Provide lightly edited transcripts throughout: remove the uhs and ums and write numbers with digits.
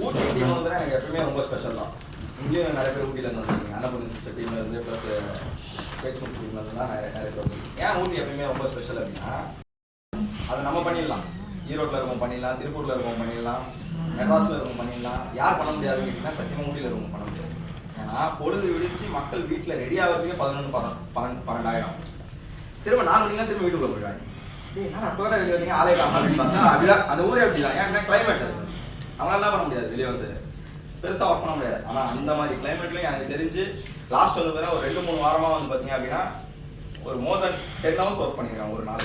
ஊட்டி team வந்து எனக்கு எப்பவுமே ரொம்ப ஸ்பெஷல் தான். இங்கேயும் நிறைய பேர் ஊட்டியில் இருந்து வந்தாங்க. அன்னபூர்ணி சிஸ்டர் டீம்ல இருந்து ப்ளஸ் பேக்ஸ்மூட் டீம்ல இருந்து தான் நிறைய பேர் வந்து. ஏன் ஊட்டி எப்பவுமே ரொம்ப ஸ்பெஷல் அப்படின்னா அதை நம்ம பண்ணிடலாம். ஈரோட்டில் இருக்கோம் பண்ணிடலாம், திருப்பூரில் இருக்கோம் பண்ணிடலாம், மெட்ராஸில் இருக்கோம் பண்ணிடலாம். யார் பண்ண முடியாதுன்னு கேட்டிங்கன்னா சத்தியமாக ஊட்டியில் இருக்கோம் பண்ண முடியாது. ஏன்னா பொழுது விடிச்சு மக்கள் வீட்டில் ரெடி ஆகிறதுக்கே 11-12 திரும்ப 4 மணிக்கு திரும்ப வீட்டுக்குள்ள போயிடுவாங்க. ஏன்னா அப்போ வேற வெளியே வந்தீங்க ஆலய காலம் அப்படின்னு பார்த்தா அப்படிதான் அந்த ஊரே அப்படிதான். ஏன்னா கிளைமேட் அவங்களால என்ன பண்ண முடியாது, வெளியே வந்து பெருசாக ஒர்க் பண்ண முடியாது. ஆனால் அந்த மாதிரி கிளைமேட்லையும் எனக்கு தெரிஞ்சு லாஸ்ட் வந்து பார்த்தீங்கன்னா ஒரு 2-3 வாரமாக வந்து பார்த்தீங்க அப்படின்னா ஒரு மோர் தென் 10 hours ஒர்க் பண்ணியிருக்காங்க ஒரு நாள்.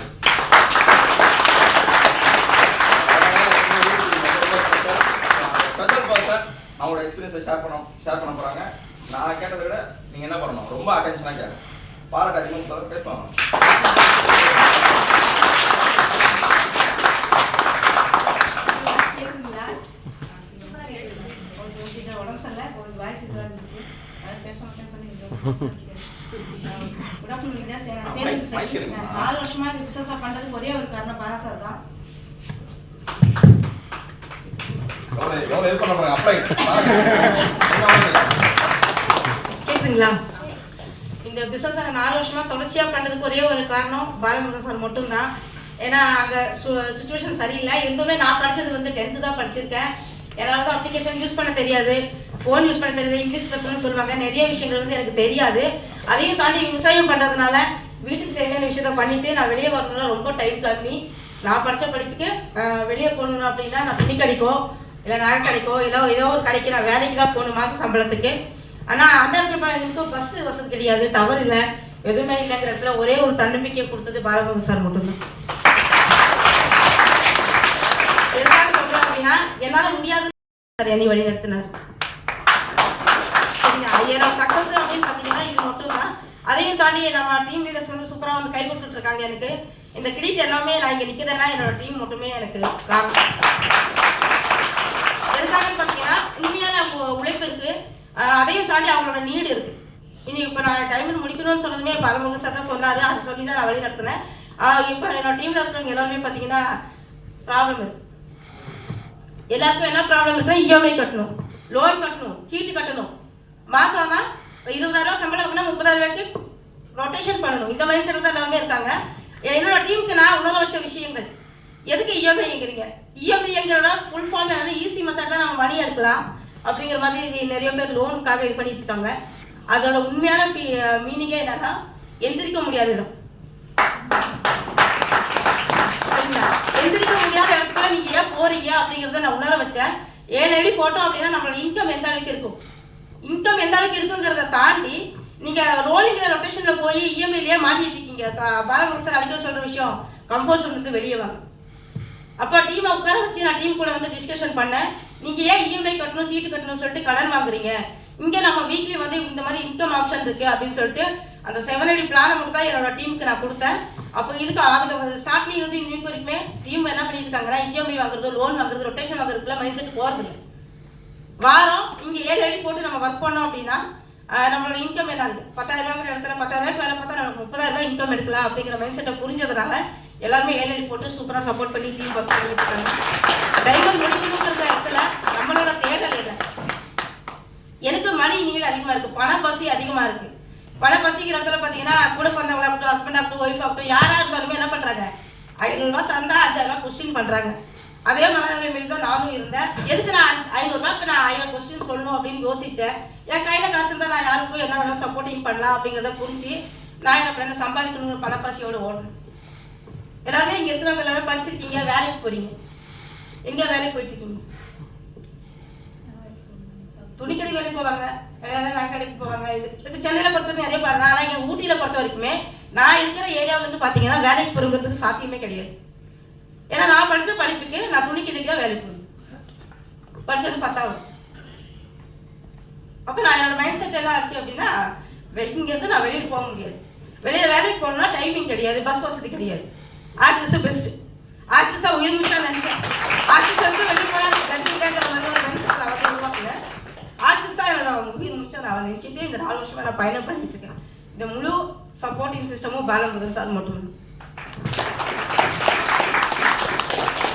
ஸ்பெஷல் பர்சன் அவங்களோட எக்ஸ்பீரியன்ஸை ஷேர் பண்ண போகிறாங்க. நான் கேட்டதை விட நீங்கள் என்ன பண்ணணும், ரொம்ப அட்டென்ஷனாக கேட்கணும், பாராட்டு அதிகமாக பேசுவாங்க. நாலு வருஷமா இந்த பிசினஸ் பண்றதுக்கு ஒரே ஒரு காரணம் பாரா சார் தான். கேக்குதுங்களா? இந்த பிசினஸ் 4 வருஷமா தொடர்ச்சியா பண்றதுக்கு ஒரே ஒரு காரணம் பாலமுருகன் சார் மட்டும்தான். ஏன்னா அங்க சுச்சுவேஷன் சரியில்லை. எதுவுமே நான் படிச்சது வந்து 10th தான் படிச்சிருக்கேன். யாராவது அப்ளிகேஷன் யூஸ் பண்ண தெரியாது, ஃபோன் யூஸ் பண்ண தெரியாது, இங்கிலீஷ் பேசணும்னு சொல்லுவாங்க. நிறைய விஷயங்கள் வந்து எனக்கு தெரியாது. அதையும் தாண்டி விவசாயம் பண்ணுறதுனால வீட்டுக்கு தேவையான விஷயத்த பண்ணிட்டு நான் வெளியே வரணும்னா ரொம்ப டைம் கம்மி. நான் படித்த படிப்புக்கு வெளியே போகணும் அப்படின்னா நான் துணி கடைக்கோ இல்லை நகை கடைக்கோ இல்லை ஏதோ ஒரு கடைக்கு நான் வேலைக்கு தான் போகணும் மாத சம்பளத்துக்கு. ஆனால் அந்த இடத்துல எனக்கு பஸ் வசதி கிடையாது, டவர் இல்லை, எதுவுமே இல்லைங்கிற இடத்துல ஒரே ஒரு தன்னம்பிக்கையை கொடுத்தது பாலமுருகன் சார் மட்டும்தான். எதுக்காக சொல்கிறேன் அப்படின்னா என்னால் முடியாதுன்னு சார் என்னை வழி நடத்தினார். என்னோட சக்ஸஸ் அப்படின்னு பார்த்தீங்கன்னா இது மட்டும் தான். அதையும் தாண்டி நம்ம டீம் லீடர்ஸ் வந்து சூப்பராக வந்து கை கொடுத்துட்டு இருக்காங்க. எனக்கு இந்த கிரெடிட் எல்லாமே நான் இங்கே நிற்கிறேன்னா என்னோட டீம் மட்டுமே எனக்கு காரணம். எதுக்காகன்னு பார்த்தீங்கன்னா உண்மையான உழைப்பு இருக்கு, அதையும் தாண்டி அவங்களோட நீடு இருக்கு. இனி இப்போ நான் டைம் முடிக்கணும்னு சொன்னதுமே பாலமுருகன் சார் தான் சொன்னார், அதை சொல்லி தான் நான் வழி நடத்தினேன். இப்போ என்னோட டீமில் இருக்கிறவங்க எல்லாருமே பார்த்தீங்கன்னா ப்ராப்ளம் இருக்கு. எல்லாருக்கும் என்ன ப்ராப்ளம் இருக்குன்னா இஎம்ஐ கட்டணும், லோன் கட்டணும், சீட்டு கட்டணும், மாசம்னா 20,000 சம்பளம் வாங்கினா 30,000 ரொட்டேஷன் பண்ணணும். இந்த மைண்ட் செட்டில் தான் எல்லாருமே இருக்காங்க. என்னோட டீமுக்கு நான் உணர வச்ச விஷயங்கள் எதுக்கு இஎம்ஐங்கிறீங்க, இஎம்ஐங்கிறோட ஃபுல் ஃபார்ம் என்னன்னா ஈஸி மெத்தட் தான் நம்ம மணி எடுக்கலாம் அப்படிங்கிற மாதிரி நிறைய பேர் லோனுக்காக இது பண்ணிட்டு இருக்காங்க. அதோட உண்மையான மீனிங்கே என்னன்னா எந்திரிக்க முடியாத இடம். சரிங்களா? எந்திரிக்க முடியாத இடத்துக்குள்ள நீங்க ஏன் போறீங்க அப்படிங்கிறத நான் உணர வச்சேன். 7 அடி போட்டோம் அப்படின்னா நம்மளோட இன்கம் எந்த அளவுக்கு இருக்கும், இன்கம் எந்த அளவுக்கு இருக்குங்கிறத தாண்டி நீங்க ரோலிங்ல ரொட்டேஷன்ல போய் இஎம்ஐலயே மாட்டிட்டு இருக்கீங்க. பாலமுருகன் சார் அடிக்க சொல்ற விஷயம் கம்போசர் வந்து வெளியே வாங்க. அப்போ டீமை உட்கார வச்சு நான் டீம் கூட வந்து டிஸ்கஷன் பண்ணேன். நீங்க ஏன் இஎம்ஐ கட்டணும் சீட்டு கட்டணும்னு சொல்லிட்டு கடன் வாங்குறீங்க, இங்க நம்ம வீக்லி வந்து இந்த மாதிரி இன்கம் ஆப்ஷன் இருக்கு அப்படின்னு சொல்லிட்டு அந்த 7 அடி பிளானை மட்டும் தான் என்னோட டீமுக்கு நான் கொடுத்தேன். அப்போ இதுக்கு அதுக்கு ஸ்டார்ட்லேயும் வந்து இன்னைக்கு வரைக்குமே டீம் என்ன பண்ணிட்டு இருக்காங்கன்னா இஎம்ஐ வாங்குறது, லோன் வாங்குறது, ரொட்டேஷன் வாங்குறதுக்குலாம் மைண்ட் செட் போறது இல்லை. வாரம் இங்கே 7 அடி போட்டு நம்ம ஒர்க் பண்ணோம் அப்படின்னா நம்மளோட இன்கம் என்ன ஆகுது, 10,000 இடத்துல 10,000 வேலை பார்த்தா நமக்கு 30,000 இன்கம் எடுக்கலாம் அப்படிங்கிற மைண்ட் செட்டை புரிஞ்சதுனால எல்லாருமே 7 அடி போட்டு சூப்பராக சப்போர்ட் பண்ணி டீம் ஒர்க் பண்ணிட்டு இருக்காங்க. டைமண்ட் முடிக்கணுங்கிற இடத்துல நம்மளோட தேடல் இல்லை. எனக்கு மணி நீட் அதிகமாக இருக்குது, பண பசி அதிகமாக இருக்குது. பண பசிக்கிற இடத்துல பார்த்தீங்கன்னா கூட பிறந்தவங்களாகட்டும், ஹஸ்பண்ட் ஆகட்டும், ஒய்ஃப் ஆகட்டும், யாராக இருந்தாலுமே என்ன பண்ணுறாங்க, 500 ரூபா தந்தா 5,000 கொஸ்டின் பண்ணுறாங்க. அதே மனநிலைமையில் தான் நானும் இருந்தேன். எதுக்கு நான் 500 ரூபாய்க்கு நான் 1000 கொஸ்டின் சொல்லணும் அப்படின்னு யோசித்தேன். என் கையில் காசு இருந்தால் நான் யாருக்கும் என்ன வேணாலும் சப்போர்ட்டிங் பண்ணலாம் அப்படிங்கிறத புரிஞ்சு நான் என்ன பண்ண சம்பாதிக்கணுங்கிற பணப்பசியோடு ஓடணும். எல்லாருமே இங்கே இருக்கிறவங்க எல்லாருமே படிச்சிருக்கீங்க, வேலைக்கு போகிறீங்க, எங்கே வேலைக்கு போயிட்டு இருக்கீங்க? துணிக்கடை வேலைக்கு போவாங்க, நகை கடைக்கு போவாங்க. இது இப்போ சென்னையில் பொறுத்த வரைக்கும் நிறைய பாருங்க. ஆனால் இங்கே ஊட்டியில் பொறுத்த வரைக்குமே நான் இருக்கிற ஏரியாவிலேருந்து பார்த்தீங்கன்னா வேலைக்கு போகிறதுக்கு சாத்தியமே கிடையாது. ஏன்னா நான் படித்த படிப்புக்கு நான் துணிக்கடைக்கு தான் வேலைக்கு போகணும். படித்தது 10வது. அப்போ நான் என்னோட மைண்ட் செட் என்ன ஆச்சு அப்படின்னா, இங்கேருந்து நான் வெளியில் போக முடியாது. வெளியில் வேலைக்கு போகணும்னா டைமிங் கிடையாது, பஸ் வசதி கிடையாது. ஆர்டிஸ்ட் பெஸ்ட்டு, ஆர்டிஸ்ட் தான் உயிர் மிச்சம் நினச்சேன். ஆர்டிஸ்ட் வந்து வெளியே போனால் கண்டிப்பாங்கிற மாதிரி ஒரு மைண்ட் செட் அவசியம் உருவாக்கல. ஆர்டிஸ்ட் தான் என்னோட உயிர் மிச்சம் நான் நினச்சிட்டு இந்த 4 வருஷமாக நான் பயணம் பண்ணிட்டு இருக்கேன். இந்த முழு சப்போர்ட்டிங் சிஸ்டமும் பாலமுருகன் சார் மட்டும்.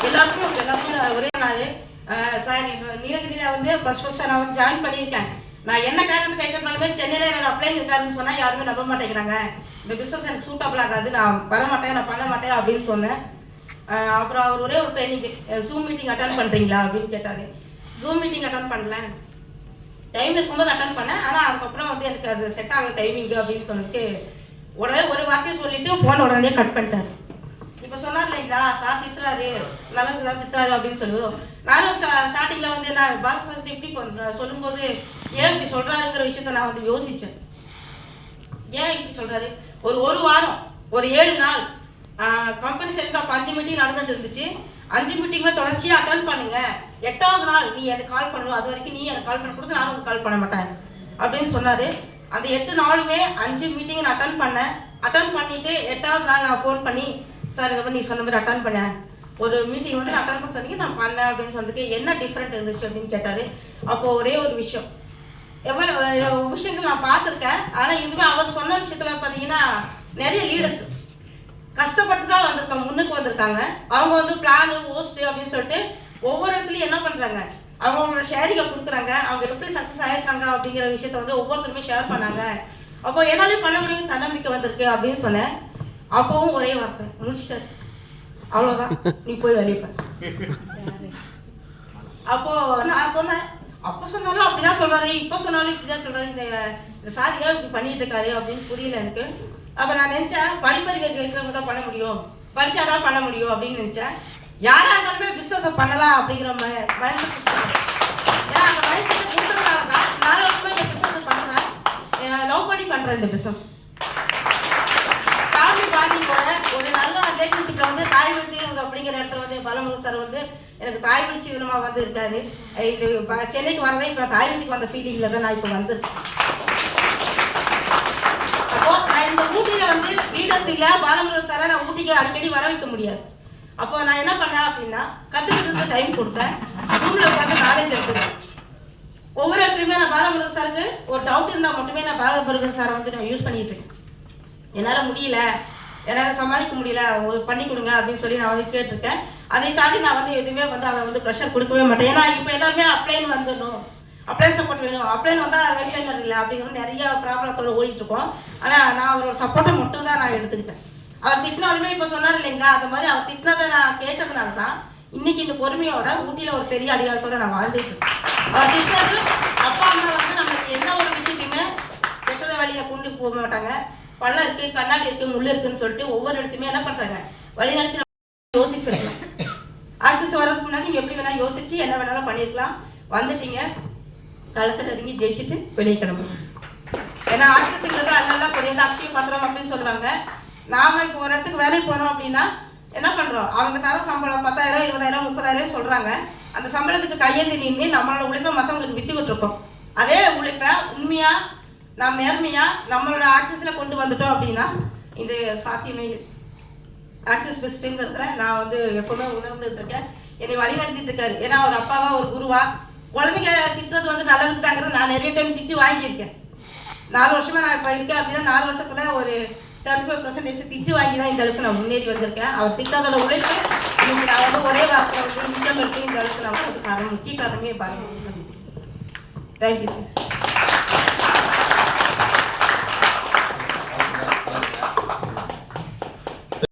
எல்லாருக்கும் ஒரே நாள் சார் நீலகிரியில் வந்து ஃபஸ்ட்டாக நான் வந்து ஜாயின் பண்ணியிருக்கேன். நான் என்ன காரணத்தை கை கட்டினாலுமே சென்னையில் என்னோட அப்ளை இருக்காருன்னு சொன்னால் யாருமே நம்ப மாட்டேங்கிறாங்க. இந்த பிஸ்னஸ் எனக்கு சூட்டபிள் ஆகாது, நான் வரமாட்டேன், நான் பண்ண மாட்டேன் அப்படின்னு சொன்னேன். அப்புறம் அவர் ஒரே ஒரு ட்ரைனிங் ஜூம் மீட்டிங் அட்டன் பண்ணுறீங்களா அப்படின்னு கேட்டார். ஜூம் மீட்டிங் அட்டன் பண்ணல, டைம் இருக்கும்போது அட்டன் பண்ணேன். ஆனால் அதுக்கப்புறம் வந்து எனக்கு அது செட் ஆகல டைமிங்கு அப்படின்னு சொல்லிட்டு உடனே ஒரு வார்த்தையை சொல்லிவிட்டு ஃபோன் உடனே கட் பண்ணிட்டார். இப்போ சொன்னார் இல்லைங்களா, சார் திட்டுறாரு, நல்லது தான் திட்டுறாரு அப்படின்னு சொல்லுவோம். நானும் ஸ்டார்டிங்கில் வந்து நான் பாக்ஸ் வந்து இப்படி சொல்லும்போது ஏன் இப்படி சொல்கிறாருங்கிற விஷயத்த நான் வந்து யோசித்தேன். ஏன் இப்படி சொல்கிறாரு, ஒரு வாரம் ஒரு 7 நாள் கம்பெனி சைடில் அப்போ 5 மீட்டிங் நடந்துட்டு இருந்துச்சு. 5 மீட்டிங்குமே தொடர்ச்சியாக அட்டன் பண்ணுங்க. 8வது நாள் நீ எனக்கு கால் பண்ணணும், அது வரைக்கும் நீ எனக்கு கால் பண்ண கொடுத்து நானும் உங்களுக்கு கால் பண்ண மாட்டேன் அப்படின்னு சொன்னார். அந்த 8 நாளுமே 5 மீட்டிங் நான் அட்டன் பண்ணேன். அட்டன் பண்ணிவிட்டு 8வது நாள் நான் ஃபோன் பண்ணி, சார் இந்த மாதிரி நீ சொன்ன மாதிரி அட்டன் பண்ணேன், ஒரு மீட்டிங் வந்து அட்டன் பண்ண சொன்னீங்க, நான் பண்ணேன் அப்படின்னு சொன்னதுக்கு என்ன டிஃப்ரெண்ட் இருந்துச்சு அப்படின்னு கேட்டார். அப்போது ஒரே ஒரு விஷயம், எவ்வளோ விஷயங்கள் நான் பார்த்துருக்கேன். ஆனால் இதுவே அவர் சொன்ன விஷயத்தில் பார்த்தீங்கன்னா நிறைய லீடர்ஸ் கஷ்டப்பட்டு தான் வந்திருக்காங்க, முன்னுக்கு வந்திருக்காங்க. அவங்க வந்து பிளானு ஹோஸ்ட்டு அப்படின்னு சொல்லிட்டு ஒவ்வொரு இடத்துலையும் என்ன பண்ணுறாங்க, அவங்களோட ஷேரிங்கை கொடுக்குறாங்க. அவங்க எப்படி சக்ஸஸ் ஆகிருக்காங்க அப்படிங்கிற விஷயத்த வந்து ஒவ்வொருத்தருமே ஷேர் பண்ணாங்க. அப்போ என்னாலையும் பண்ண முடியும், தன்னம்பிக்கை வந்திருக்கு அப்படின்னு சொன்னேன். அப்போவும் ஒரே வார்த்தை, முடிச்சிட்டாரு, அவ்வளோதான், நீ போய் வெளியப்ப. அப்போது நான் சொன்னேன், அப்போ சொன்னாலும் அப்படி தான் சொல்கிறாரு, இப்போ சொன்னாலும் இப்படி தான் சொல்கிறாரு, இந்த சாதிக்காக இப்படி பண்ணிட்டு இருக்காரு அப்படின்னு புரியல எனக்கு. அப்போ நான் நினச்சேன், படிப்பறிவு இருக்கிறவங்க தான் பண்ண முடியும், படித்தாதான் பண்ண முடியும் அப்படின்னு நினச்சேன். யாராக இருந்தாலுமே பிஸ்னஸை பண்ணலாம் அப்படிங்கிற மைண்ட் செட். ஏன்னா அந்த மைண்ட் செட்டை கொடுத்ததுனால தான் 4 வருஷமாக இந்த பிஸ்னஸ் பண்ணுறேன், லவ் பண்ணி பண்ணுறேன். இந்த பிஸ்னஸ் ஃபேமிலி பாண்டிங்கோட ஒரு நல்ல ரிலேஷன்ஷிப்பில் வந்து தாய் வீட்டு அப்படிங்கிற இடத்துல வந்து பாலமுருகன் சார் வந்து எனக்கு தாய் வீட்டு சீதனமாக வந்து இருக்காரு. இது சென்னைக்கு வரதே இப்போ தாய் வீட்டுக்கு வந்த ஃபீலிங்கில் தான் நான் இப்போ வந்துருக்கேன். அப்போது நான் இந்த ஊட்டியில் வந்து லீடர்ஸ் இல்லை, பாலமுருகன் சாரை நான் ஊட்டிக்கு அடிக்கடி வர வைக்க முடியாது. அப்போ நான் என்ன பண்ணேன் அப்படின்னா, கற்றுக்கிட்டு டைம் கொடுத்தேன், ரூமில் உட்காந்து நாலேஜ் எடுத்துக்கிறேன். ஒவ்வொரு இடத்துலையுமே நான் பாலமுருகன் சாருக்கு ஒரு டவுட் இருந்தால் மட்டுமே நான் பாலமுருகன் சாரை வந்து நான் யூஸ் பண்ணிகிட்டு இருக்கேன். என்னால் முடியல, என்னால் சமாளிக்க முடியல, பண்ணி கொடுங்க அப்படின்னு சொல்லி நான் வந்து கேட்டிருக்கேன். அதை தாண்டி நான் வந்து எதுவுமே வந்து அவன் வந்து ப்ரெஷர் கொடுக்கவே மாட்டேன். ஏன்னா இப்போ எல்லாருமே அப்ளைன் வந்துடணும், அப்ளைன் சப்போர்ட் வேணும், அப்ளைன் வந்தால் லைஃப் லைனர் இல்லை அப்படிங்கிற நிறையா ப்ராப்ளத்தோடு ஓடிட்டுருக்கோம். ஆனால் நான் அவரோட சப்போர்ட்டை மட்டும் தான் நான் எடுத்துக்கிட்டேன். அவர் திட்டினாலுமே இப்போ சொன்னார் இல்லைங்களா, அது மாதிரி அவர் திட்டினதை நான் கேட்டதுனால தான் இன்னைக்கு இந்த பொறுமையோட ஊட்டியில் ஒரு பெரிய அதிகாரத்தோடு நான் வாழ்ந்துட்டு இருக்கேன். அவர் திட்டினது அப்பா அம்மா வந்து நம்மளுக்கு எந்த ஒரு விஷயத்தையுமே கெட்டத வழியில் கொண்டு போக மாட்டாங்க. பள்ளம் இருக்குது, கண்ணாடி இருக்குது, முள் இருக்குன்னு சொல்லிட்டு ஒவ்வொரு இடத்துலையுமே என்ன பண்ணுறாங்க, வழிநடத்தி யோசிச்சிருக்கலாம். ஆக்சஸ் வர்றதுக்கு முன்னாடி நீங்கள் எப்படி வேணால் யோசிச்சு என்ன வேணாலும் பண்ணியிருக்கலாம். வந்துட்டீங்க, களத்தில் இறங்கி ஜெயிச்சுட்டு வெளியே கிளம்புங்க. ஏன்னா ஆக்சஸ்ங்கிறது அதெல்லாம் புரியாது, அக்ஷய பத்திரம் அப்படின்னு சொல்லுவாங்க. நாம் இப்போ ஒரு இடத்துக்கு வேலைக்கு போகிறோம் அப்படின்னா என்ன பண்ணுறோம், அவங்க தர சம்பளம் 10,000 20,000 30,000 சொல்கிறாங்க. அந்த சம்பளத்துக்கு கையேந்தி நின்று நம்மளோட உழைப்பை மற்றவங்களுக்கு விற்றுக்கிட்டு இருக்கோம். அதே உழைப்பை உண்மையாக நாம் நேர்மையாக நம்மளோட ஆக்சஸில் கொண்டு வந்துட்டோம் அப்படின்னா இது சாத்தியமே. ஆக்சஸ் பெஸ்ட்டுங்கிறதுல நான் வந்து எப்போவுமே உணர்ந்துட்டு இருக்கேன். என்னை வழி நடத்திட்டு இருக்காரு. ஏன்னா ஒரு அப்பாவா ஒரு குருவா குழந்தைங்க திட்டுறது வந்து நல்லதுக்கு தாங்கிறது நான் நிறைய டைம் திட்டு வாங்கியிருக்கேன். 4 வருஷமாக நான் இப்போ இருக்கேன் அப்படின்னா 4 வருஷத்தில் ஒரு 75% திட்டு வாங்கி தான் இந்த அளவுக்கு நான் முன்னேறி வந்திருக்கேன். அவர் திட்டத்தோட உழைப்பு இன்னைக்கு நான் வந்து ஒரே வாரத்தில் வந்து நிச்சயம் இருக்கு. இந்த அளவுக்கு நான் வந்து காரணம், முக்கிய காரணமே பாருங்க. Thank you sir.